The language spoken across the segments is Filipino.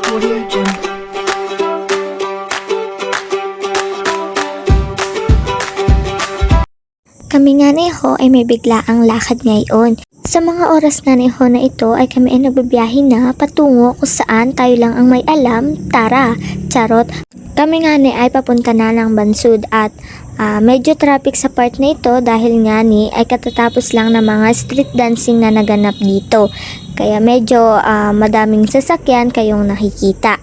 Audio Jungle. Kami nga ni Ho ay may biglaang lakad ngayon. Sa mga oras nga ni Ho na ito ay kami ay nagbabiyahe na patungo kung saan tayo lang ang may alam. Tara, charot. Kami nga ni ay papunta na ng Bansud at medyo traffic sa part na ito dahil nga ni ay katatapos lang ng mga street dancing na naganap dito. Kaya medyo madaming sasakyan kayong nakikita.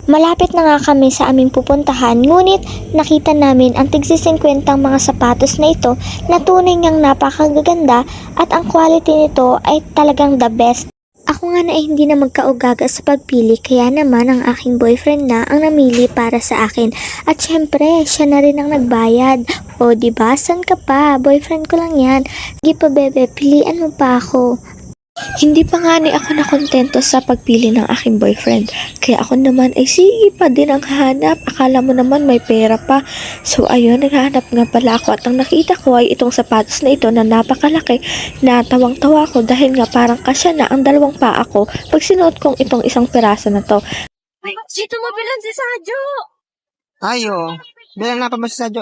Malapit na nga kami sa aming pupuntahan, ngunit nakita namin ang tigsi-50 mga sapatos na ito na tunay ngang napakagaganda at ang quality nito ay talagang the best. Ako nga na ay hindi na magkaugaga sa pagpili kaya naman ang aking boyfriend na ang namili para sa akin. At syempre, siya na rin ang nagbayad. O diba, san ka pa? Boyfriend ko lang yan. Sige pa bebe, pilian mo pa ako. Hindi pa nga ni ako nakontento sa pagpili ng aking boyfriend. Kaya ako naman ay sige pa din ang hahanap. Akala mo naman may pera pa. So ayun, naghahanap nga pala ako at ang nakita ko ay itong sapatos na ito na napakalaki na tawang-tawa ko dahil nga parang kasya na ang dalawang paa ko pag sinuot kong itong isang piraso na to. Dito mo bilang si Sadyo! Ayo, bilang na pa ba si Sadyo?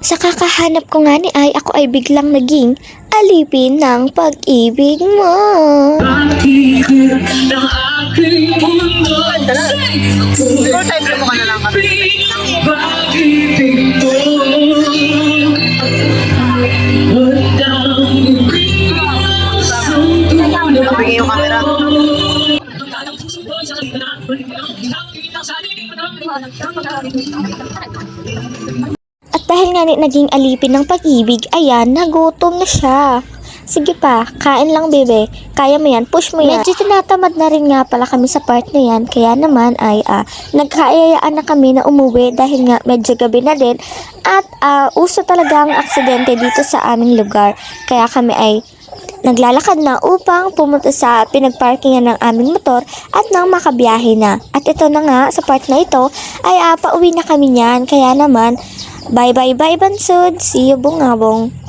Sa kakahanap ko nga ni ay ako ay biglang naging alipin ng pag-ibig mo. Ikaw type mo ka na lang kami. Bigay yung camera. At dahil nga naging alipin ng pag-ibig, ayan, nagutom na siya. Sige pa, kain lang bebe. Kaya mo yan, push mo yan. Medyo tinatamad na rin nga pala kami sa part na yan. Kaya naman ay nagkaayayaan na kami na umuwi dahil nga medyo gabi na din. At uso talaga ang aksidente dito sa aming lugar. Kaya kami ay naglalakad na upang pumunta sa pinagparkingan ng aming motor at nang makabiyahe na. At ito na nga, sa part na ito ay pauwi na kami niyan. Kaya naman, bye bye bye Bansud. See you bungabong.